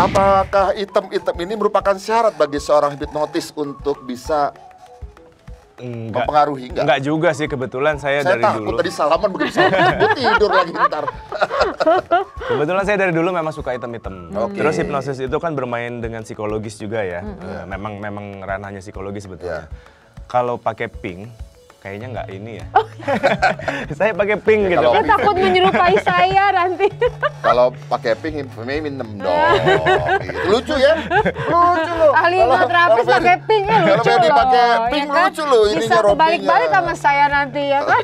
Apakah item-item ini merupakan syarat bagi seorang hipnotis untuk bisa mempengaruhi? Enggak juga sih, kebetulan saya dari takut dulu. tadi salaman begitu salaman tidur lagi ntar. Kebetulan saya dari dulu memang suka item-item. Oke. Terus hipnosis itu kan bermain dengan psikologis juga ya. Memang ranahnya psikologis sebetulnya. Kalau pakai pink, kayaknya nggak ini ya. Saya pakai pink gitu. Dia takut menyerupai saya nanti. Kalau pakai pink, minum dong. Gitu. Lucu ya? Lucu loh. Ahli hipnoterapis pakai pink ya lucu loh. Kalau Ferdi pakai pink kan? lucu loh. Bisa Ininya kebalik-balik sama saya nanti ya kan.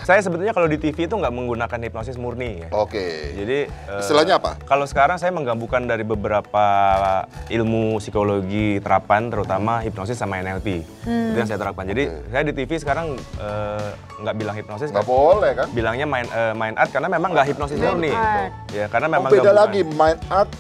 Saya sebetulnya kalau di TV itu nggak menggunakan hipnosis murni ya. Oke. Jadi istilahnya apa? Kalau sekarang saya menggabungkan dari beberapa ilmu psikologi terapan, terutama hipnosis sama NLP. Itu yang saya terapkan. Jadi saya di TV sekarang nggak bilang hipnosis, Nggak boleh kan? bilangnya main art karena memang nggak hipnosis murni. Ya karena memang beda gabungan. lagi, mind art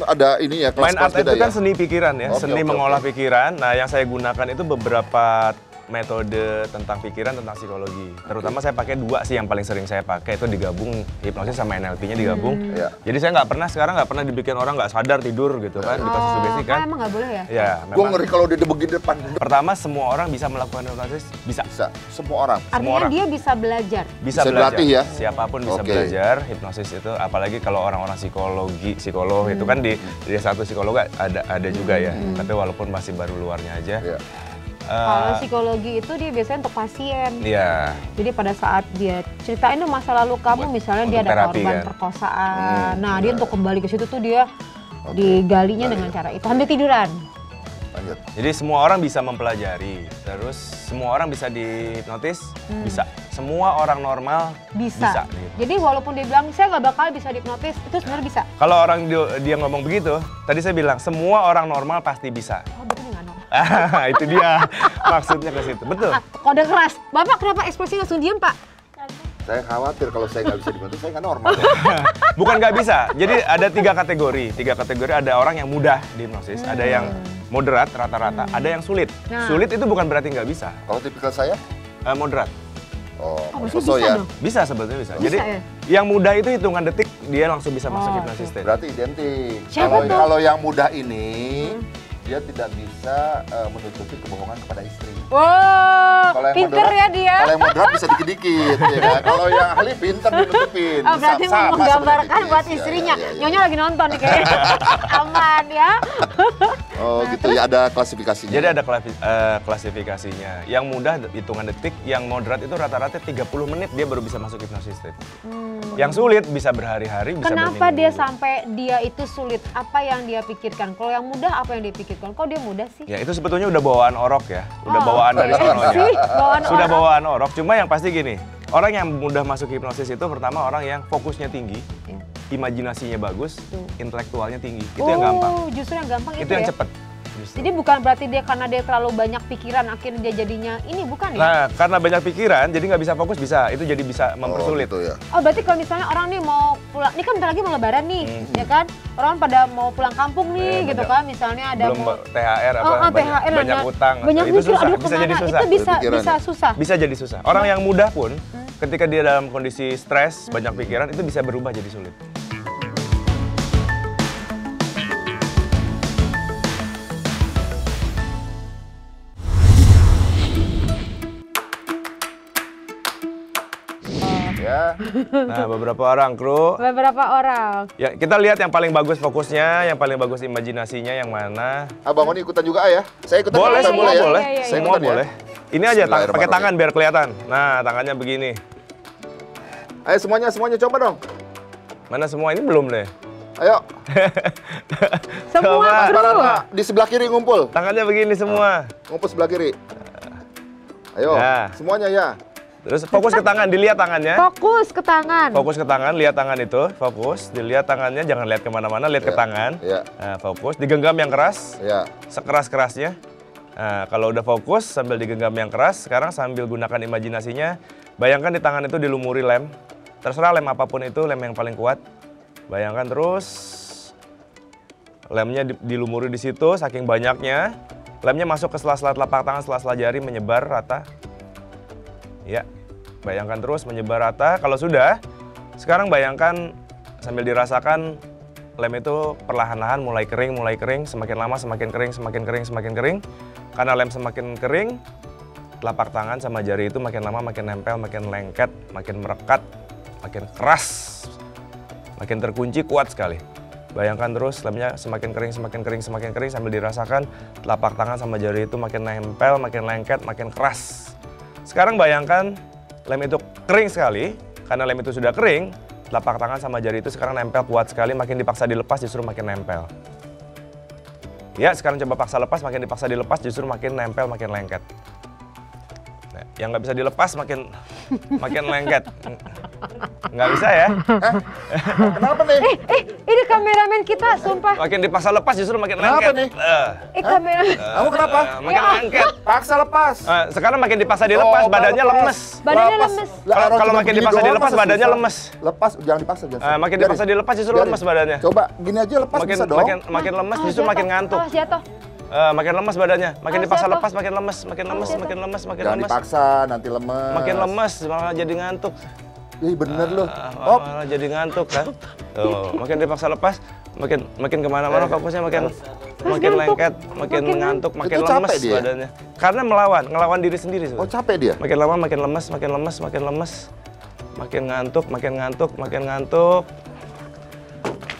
ada ini ya, Main art kelas-kelas beda itu kan ya? seni pikiran ya, Oke, seni oke, mengolah oke. pikiran. Nah, yang saya gunakan itu beberapa metode tentang pikiran, tentang psikologi. Terutama saya pakai dua sih yang paling sering saya pakai, itu digabung hipnosis sama NLP-nya digabung. Iya. Jadi saya sekarang nggak pernah dibikin orang nggak sadar tidur gitu kan, dikasih sugesti kan. Emang nggak boleh ya? Ya, Gue memang. ngeri kalau dia begini depan. Pertama, semua orang bisa melakukan hipnosis, bisa. Bisa, semua orang. Artinya orang. dia bisa belajar. Bisa Bisa belajar. dilatih ya? Siapapun bisa Oke. belajar hipnosis itu, apalagi kalau orang-orang psikolog itu kan di satu psikolog ada juga ya. Tapi walaupun masih baru luarnya aja. Iya. Kalau psikologi itu dia biasanya untuk pasien. Iya. Jadi pada saat dia ceritain dong masa lalu kamu, misalnya dia untuk ada terapi, korban kan? perkosaan. Nah, dia untuk kembali ke situ tuh dia digalinya dengan cara itu sambil tiduran. Lanjut. Jadi semua orang bisa mempelajari, terus semua orang bisa dihipnotis, bisa. Semua orang normal Bisa. gitu. Jadi walaupun dia bilang saya nggak bakal bisa dihipnotis, itu sebenarnya bisa. Kalau orang dia ngomong begitu, tadi saya bilang semua orang normal pasti bisa. Oh, betul nggak normal? Itu dia maksudnya ke situ, betul. Kode keras. Bapak kenapa ekspresinya langsung diem, Pak? Saya khawatir kalau saya nggak bisa dibantu, saya nggak normal. Bukan nggak bisa, jadi ada tiga kategori ada orang yang mudah dihipnosis, ada yang moderat rata-rata, ada yang sulit. Nah. Sulit itu bukan berarti nggak bisa, Kalau tipikal saya, moderat. Maksudnya so bisa ya. dong? Bisa sebetulnya bisa. Bisa Jadi ya? yang mudah itu hitungan detik dia langsung bisa masuk hipnosis state. Berarti identik. Siapa tuh? Kalau yang mudah ini, dia tidak bisa menutupi kebohongan kepada istri. Wow, Kalau yang pinter moderat- ya dia. Kalau yang moderat bisa dikit-dikit, ya kan? Kalau yang ahli pinter ditutupin. Oh, berarti Sama mau menggambarkan seperti buat tipis. istrinya. Ya, ya, ya. Nyonya lagi nonton nih kayaknya. Aman ya. Oh gitu ya, ada klasifikasinya. Jadi ada klasifikasinya. Yang mudah hitungan detik, yang moderat itu rata-rata 30 menit dia baru bisa masuk hipnosis state. Yang sulit bisa berhari-hari, bisa Kenapa dia berminggu-minggu. sampai dia itu sulit? Apa yang dia pikirkan? Kalau yang mudah apa yang dia pikirkan? Kok dia mudah sih? Ya itu sebetulnya udah bawaan orok ya, udah bawaan dari sih, sononya. bawaan Sudah orang. bawaan orok, cuma yang pasti gini, orang yang mudah masuk hipnosis itu pertama orang yang fokusnya tinggi, Ya. imajinasinya bagus, Tuh. intelektualnya tinggi. Itu yang gampang, Justru yang gampang itu itu yang ya. cepet. justru. Jadi bukan berarti dia karena dia terlalu banyak pikiran akhirnya dia jadinya ini, bukan ya? Nah, karena banyak pikiran jadi nggak bisa fokus, bisa. Itu jadi bisa mempersulit. Oh, gitu ya. Oh berarti kalau misalnya orang nih mau pulang, ini kan bentar lagi mau lebaran nih, ya kan? Orang pada mau pulang kampung nih, gitu kan? Misalnya ada Belum mau THR apa, THR banyak dan utang. banyak itu mikir, susah, aduh bisa jadi kemana? susah. Itu bisa Pikiran bisa ya? susah. Bisa jadi susah. Orang yang mudah pun, ketika dia dalam kondisi stres, banyak pikiran, itu bisa berubah jadi sulit. Ya. Nah, beberapa orang kru. Beberapa orang. Ya, kita lihat yang paling bagus fokusnya, yang paling bagus imajinasinya yang mana. Abang Oni ikutan juga ya? Saya ikutan Boleh, juga, semua ya? boleh. Iya, iya, Saya Semua ikutan ya? boleh. Ini aja pakai tangan Bismillahirrahmanirrahim. biar kelihatan. Nah, tangannya begini. Ayo semuanya coba dong. Mana semua ini belum deh. Ayo. Semua Coba. kru. Para di sebelah kiri ngumpul. Tangannya begini semua. Ngumpul sebelah kiri. Ayo, Ya. semuanya ya. Terus fokus ke tangan, dilihat tangannya. Fokus ke tangan. Fokus ke tangan, lihat tangan itu. Fokus, dilihat tangannya, jangan lihat kemana-mana, lihat ke Ya, tangan. ya. Nah, fokus, digenggam yang keras, Ya. sekeras-kerasnya. Nah, kalau udah fokus sambil digenggam yang keras, sekarang sambil gunakan imajinasinya, bayangkan di tangan itu dilumuri lem. Terserah lem apapun itu, lem yang paling kuat. Bayangkan terus, lemnya dilumuri di situ, saking banyaknya. Lemnya masuk ke sela-sela telapak tangan, sela-sela jari, menyebar rata. Ya, bayangkan terus menyebar rata. Kalau sudah, sekarang bayangkan sambil dirasakan lem itu perlahan-lahan mulai kering, semakin lama semakin kering, semakin kering, semakin kering. Karena lem semakin kering, telapak tangan sama jari itu makin lama makin nempel, makin lengket, makin merekat, makin keras, makin terkunci, kuat sekali. Bayangkan terus lemnya semakin kering, semakin kering, semakin kering sambil dirasakan telapak tangan sama jari itu makin nempel, makin lengket, makin keras. Sekarang bayangkan lem itu kering sekali, karena lem itu sudah kering, telapak tangan sama jari itu sekarang nempel kuat sekali, makin dipaksa dilepas justru makin nempel. Ya, sekarang coba paksa lepas, makin dipaksa dilepas justru makin nempel, makin lengket. Nah, yang nggak bisa dilepas makin lengket. Nggak bisa ya? Kenapa nih? Ini kameramen kita, sumpah. Makin dipaksa lepas justru makin Kenapa lengket. nih? Kameramen. Kamu kenapa? Makin lengket. Paksa lepas. Sekarang makin dipaksa dilepas, badannya lemes. Badannya lemes. Kalau makin dipaksa dilepas, badannya lemes. Lepas, jangan dipaksa. Makin dipaksa dilepas justru lemes badannya. Coba gini aja lepas bisa dong. Makin lemes justru makin ngantuk. Jatuh. Makin lemes badannya, makin dipaksa jatuh. lepas makin lemes, makin lemes, makin lemes, makin Jangan lemes. dipaksa, nanti lemes. Makin lemes, malah jadi ngantuk. Ih bener loh. Malah jadi ngantuk kan. Tuh, makin dipaksa lepas, makin kemana-mana fokusnya makin lengket, makin ngantuk, makin Itu capek lemes dia? badannya. Karena ngelawan diri sendiri. Oh capek dia? Makin lama makin lemes, makin lemes, makin lemes. Makin ngantuk, makin ngantuk, makin ngantuk.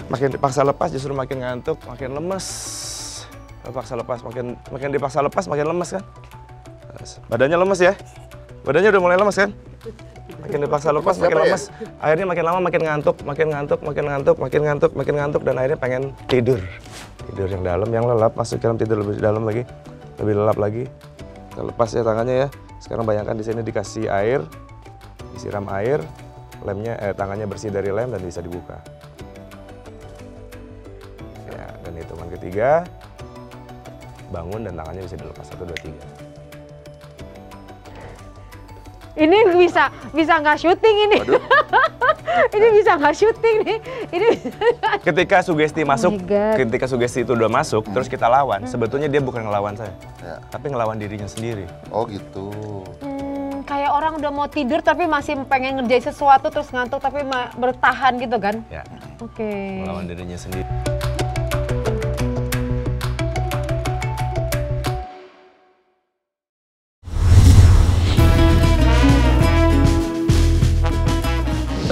Makin dipaksa lepas justru makin ngantuk, makin lemes. Paksa lepas, makin dipaksa lepas makin lemes kan. Badannya lemes ya. Badannya udah mulai lemes kan. Makin dipaksa lepas makin lemes. Akhirnya makin lama makin ngantuk, makin ngantuk, makin ngantuk, makin ngantuk, makin ngantuk dan akhirnya pengen tidur. Tidur yang dalam, yang lelap, masuk dalam tidur lebih dalam lagi. Lebih lelap lagi. Kita lepas ya tangannya ya. Sekarang bayangkan di sini dikasih air, disiram air, tangannya bersih dari lem dan bisa dibuka. Ya, dan hitungan ketiga bangun dan tangannya bisa dilepas. 1, 2, 3. Ini bisa nggak syuting ini. Ini bisa nggak syuting nih. Ini Ketika sugesti masuk, my God. ketika sugesti itu udah masuk, terus kita lawan, sebetulnya dia bukan ngelawan saya, Ya. tapi ngelawan dirinya sendiri. Oh gitu. kayak orang udah mau tidur tapi masih pengen ngerjain sesuatu terus ngantuk tapi bertahan gitu kan? Ya, Oke. melawan dirinya sendiri.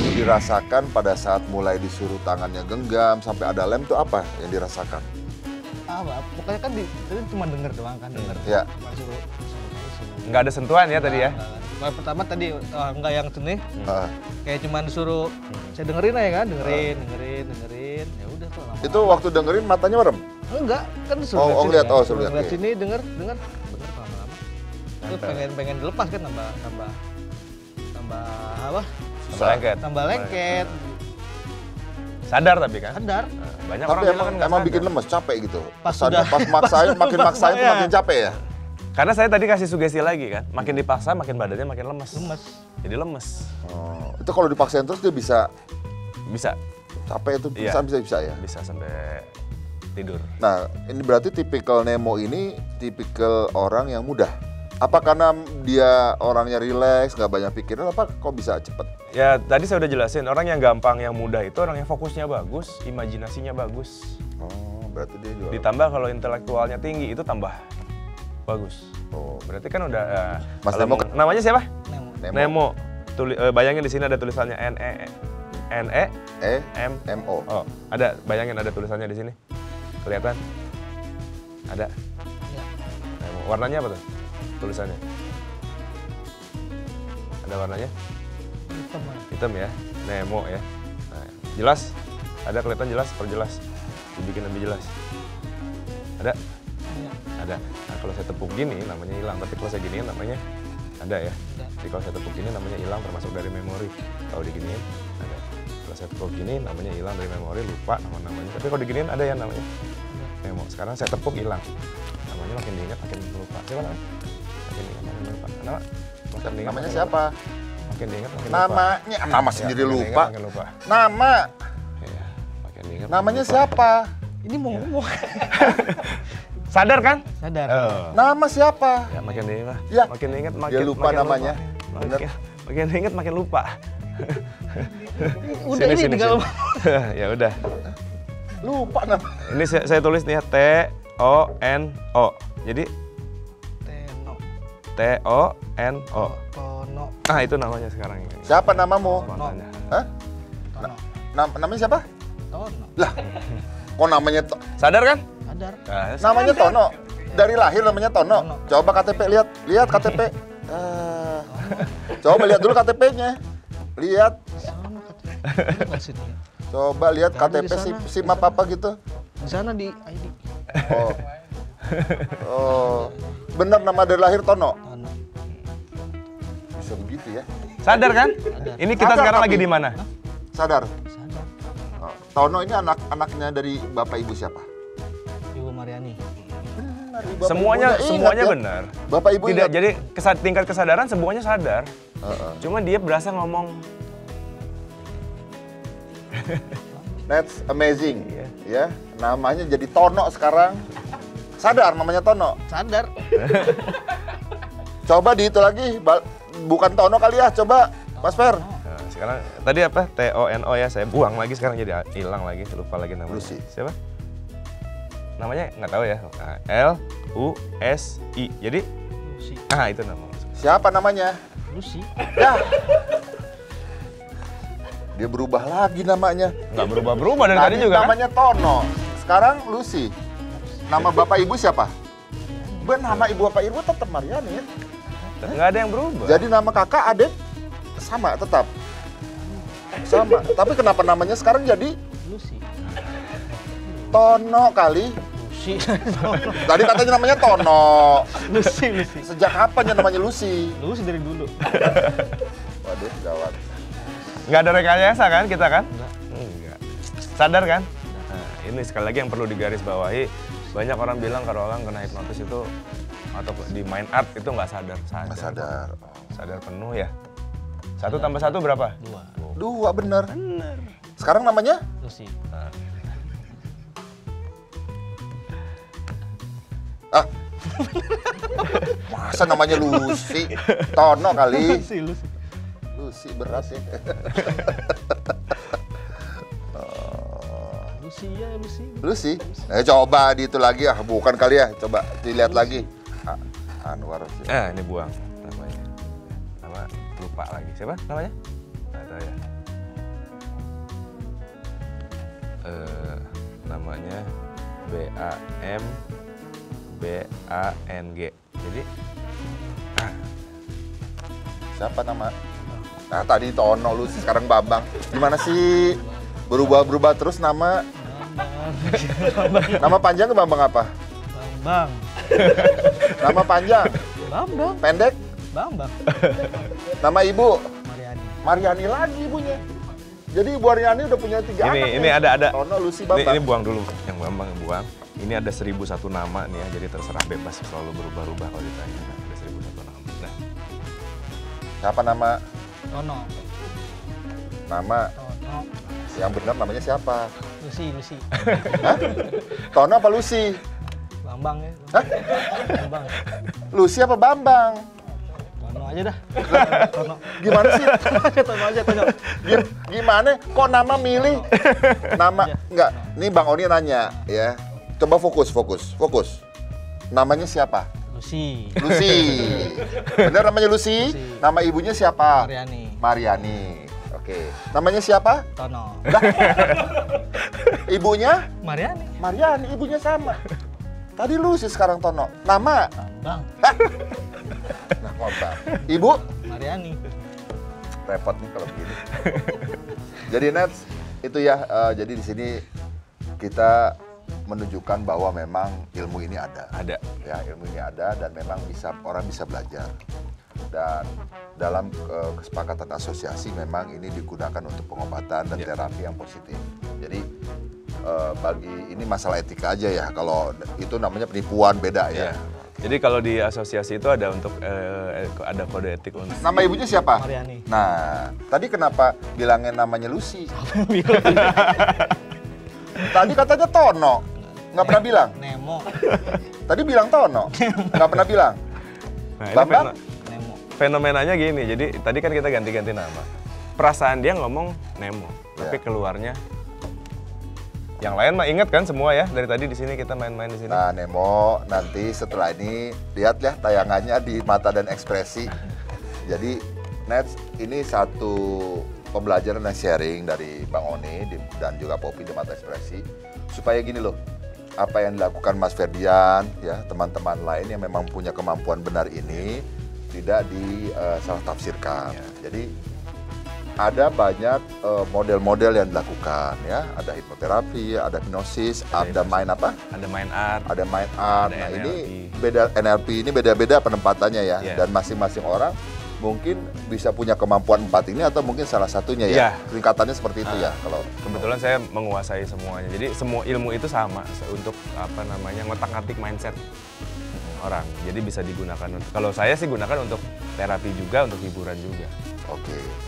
Dirasakan pada saat mulai disuruh tangannya genggam sampai ada lem tuh apa yang dirasakan? Pokoknya kan tadi cuma denger doang kan, denger. Ya. Cuma suruh. Nggak ada sentuhan ya tadi ya? Nah, pertama tadi enggak yang sini, Ah, kayak cuma disuruh saya dengerin aja kan, dengerin. Ya udah tuh lama. itu waktu dengerin matanya merem? Enggak, kan disuruh Oh, sini, lihat, kan. oh, suruh lihat, Lihat iya. sini, denger lama-lama. Terus pengen dilepas kan nambah apa? Lengket. Tambah lengket. Sadar tapi kan? Sadar. Banyak Tapi orang bilang kan nggak emang sadar. bikin lemes, capek gitu. Pas Kesannya sudah- pas maksain, makin maksain tuh Iya. makin capek ya? Karena saya tadi kasih sugesti lagi kan, makin dipaksa makin badannya makin lemes. Lemes. Jadi lemes. Oh, itu kalau dipaksain terus dia bisa Bisa, capek itu Iya. bisa ya? bisa sampai tidur. Nah, ini berarti tipikal Nemo ini tipikal orang yang mudah. Apa karena dia orangnya rileks, nggak banyak pikiran, apa kok bisa cepet? Ya tadi saya udah jelasin, orang yang gampang, yang mudah itu orang yang fokusnya bagus, imajinasinya bagus. Oh, berarti dia juga. Ditambah kalau intelektualnya tinggi itu tambah bagus. Oh, Berarti kan udah Mas kalau Nemo mau- namanya siapa? Nemo. Nemo. Bayangin di sini ada tulisannya NE M. MO. Oh, ada. Bayangin ada tulisannya di sini. Kelihatan? Ada. Ya. Nemo. Warnanya apa tuh? Tulisannya. Ada warnanya? Hitam, Mas. Hitam ya. Nemo ya. Nah, jelas? Ada kelihatan jelas? Perjelas. Dibikin lebih jelas. Ada? Iya. Ada. Nah, kalau saya tepuk gini namanya hilang, tapi kalau saya giniin namanya ada ya. Ada. Jadi kalau saya tepuk gini namanya hilang termasuk dari memori. Kalau diginiin ada. Kalau saya tepuk gini namanya hilang dari memori, lupa nama-namanya. Tapi kalau diginiin ada ya namanya. Nemo. Sekarang saya tepuk hilang. Namanya makin diingat makin lupa. Siapa namanya? Makin diingat makin lupa. Kenapa? Makin diingat, Namanya makin siapa? lupa. Makin diingat makin lupa. Namanya, nama Ya, sendiri makin diingat, lupa. makin lupa. Nama, Iya, makin diingat. namanya makin lupa. siapa? Ini mau ngomong. Sadar kan? Sadar. Nama siapa? Ya makin diingat, Ya. makin diingat, makin Dia lupa makin namanya. Lupa. Bener. Makin diingat makin lupa. Udah ini tinggal Ya udah. Lupa nama. Ini saya tulis nih ya, T-O-N-O. Jadi Teno. T-O-N-O. Tono. Ah, itu namanya sekarang ini. Siapa namamu? Makanya. Hah? Tono. Namanya siapa? Tono. Lah, kok namanya Sadar kan? Sadar. Nah, namanya Tono? Dari lahir namanya Tono. Tono. Coba KTP lihat KTP. Coba lihat dulu KTP-nya. Lihat. Sana katanya. Nggak sini. Coba lihat Nggak ada KTP di sana. SIM apa gitu. Di sana di ID. Oh. Oh. Bener nama dari lahir Tono? Tono. Bisa begitu ya? Sadar kan? Ini kita Sadar, sekarang tapi. lagi di mana? Sadar. Sadar. Oh. Tono ini anaknya dari bapak ibu siapa? Ibu Mariani. Benar, Bapak Semuanya ibunya ingat ya? benar. Bapak ibu Tidak, ingat. jadi tingkat kesadaran semuanya sadar. Cuma dia berasa ngomong. That's amazing. Iya. Ya, namanya jadi Tono sekarang. Sadar namanya Tono. Sadar. Coba di itu lagi, bukan Tono kali ya, coba Mas Fer. Nah, sekarang tadi apa? T-O-N-O ya, saya buang lagi sekarang jadi hilang lagi, lupa lagi namanya. Lucy. Siapa? Namanya nggak tahu ya. Nah, L-U-S-I. Jadi, Lucy. itu nama. Siapa namanya? Lucy. Ya. Dia berubah lagi namanya. Nggak berubah-berubah dari tadi juga kan? Namanya Tono. Sekarang Lucy. Nama bapak ibu siapa? Nama ibu bapak ibu tetap Mariani ya. Nggak ada yang berubah. Jadi nama kakak adik sama tetap. Sama. Tapi kenapa namanya sekarang jadi Lucy. Tono kali? Lucy. Tadi katanya namanya Tono. Lucy. Sejak kapan ya namanya Lucy? Lucy dari dulu. Waduh, gawat. Nggak ada rekayasa kan kita kan? Enggak. Enggak. Sadar kan? Nah, ini sekali lagi yang perlu digarisbawahi. Banyak orang bilang kalau orang kena hipnotis itu atau di mind art itu nggak sadar. Nggak sadar. Sadar penuh ya. 1 tambah 1 berapa? 2. Dua bener. Sekarang namanya? Lucy. Nah, Masa namanya Lucy? Tono kali. Lucy. Lucy berat ya. Lucy ya, Lucy. Lucy? Coba di itu lagi bukan kali ya. Coba dilihat lagi. Anwar sih. ini buang namanya. Nama lupa lagi. Siapa namanya? Nggak tahu ya. Namanya B-A-M-B-A-N-G. Jadi Siapa nama? Nah tadi Tono, Lucy, sekarang Bambang. Gimana sih? Berubah-berubah terus nama. Nama panjang Bambang apa? Bambang. Nama panjang? Bambang. Pendek? Bambang. Nama ibu? Mariani. Mariani lagi ibunya. Jadi Ibu Mariani udah punya 3 anak. ini ada. Tono, Lucy, Ini Bambang. buang dulu, yang Bambang buang. Ini ada 1001 nama nih ya, jadi terserah bebas selalu berubah-ubah kalau ditanya. Nah, ada 1001 nama. Nah, Siapa nama? Tono. Nama Tono. yang benar namanya siapa? Lucy. Hah? Tono apa Lucy? Bambang ya. Hah? Bambang. Lucy apa Bambang? Tono aja dah. Tono. Gimana sih? Tono aja, Tono. Gimana? Kok nama milih? Nama enggak. Ini Bang Oni nanya ya. Coba fokus. Namanya siapa? Lucy. Lucy. Benar namanya Lucy? Lucy. Nama ibunya siapa? Mariani. Oke. Namanya siapa? Tono. Ibunya? Mariani. Mariani, ibunya sama. Tadi Lucy, sekarang Tono. Nama? Bambang. Nah, ngobrol. Ibu? Mariani. Repot nih kalau begini. Jadi Nets, itu ya. Jadi di sini kita menunjukkan bahwa memang ilmu ini ada. ada. Ya, ilmu ini ada dan memang orang bisa belajar. Dan dalam kesepakatan asosiasi memang ini digunakan untuk pengobatan dan terapi yang positif. Jadi bagi ini masalah etika aja ya. Kalau itu namanya penipuan beda ya. Iya. Jadi kalau di asosiasi itu ada ada kode etik untuk Nama ibunya siapa? Mariani. Nah, tadi kenapa bilangnya namanya Lucy? Tadi katanya Tono, nggak pernah bilang. Nemo. Tadi bilang Tono, nggak pernah bilang. Nah, ini Bambang? Nemo. fenomenanya gini. Jadi tadi kan kita ganti-ganti nama. Perasaan dia ngomong Nemo, tapi Ya. keluarnya Yang lain mah inget kan semua ya, dari tadi di sini kita main-main di sini. Nah Nemo, nanti setelah ini lihat ya tayangannya di Mata dan Ekspresi. Jadi Nets, ini satu pembelajaran dan sharing dari Bang Oni dan juga Poppy di Mata Ekspresi. Supaya gini loh, apa yang dilakukan Mas Ferdian, ya teman-teman lain yang memang punya kemampuan benar ini tidak disalah tafsirkan. Jadi ada banyak model-model yang dilakukan ya, ada hipnoterapi, ada hipnosis, ada main apa? Ada main art. Ada main art. Ada Nah, NLP. ini beda NLP ini beda-beda penempatannya ya. Iya. Dan masing-masing orang mungkin bisa punya kemampuan 4 ini atau mungkin salah satunya ya. Iya. Tingkatannya seperti itu ya kalau Kebetulan saya menguasai semuanya. Jadi semua ilmu itu sama untuk ngotak-ngatik mindset orang. Jadi bisa digunakan. Kalau saya sih gunakan untuk terapi juga, untuk hiburan juga. oke.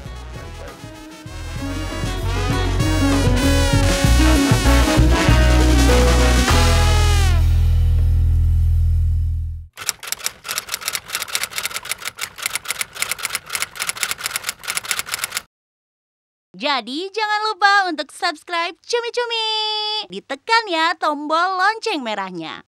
Jadi jangan lupa untuk subscribe Cumi Cumi. Ditekan ya tombol lonceng merahnya.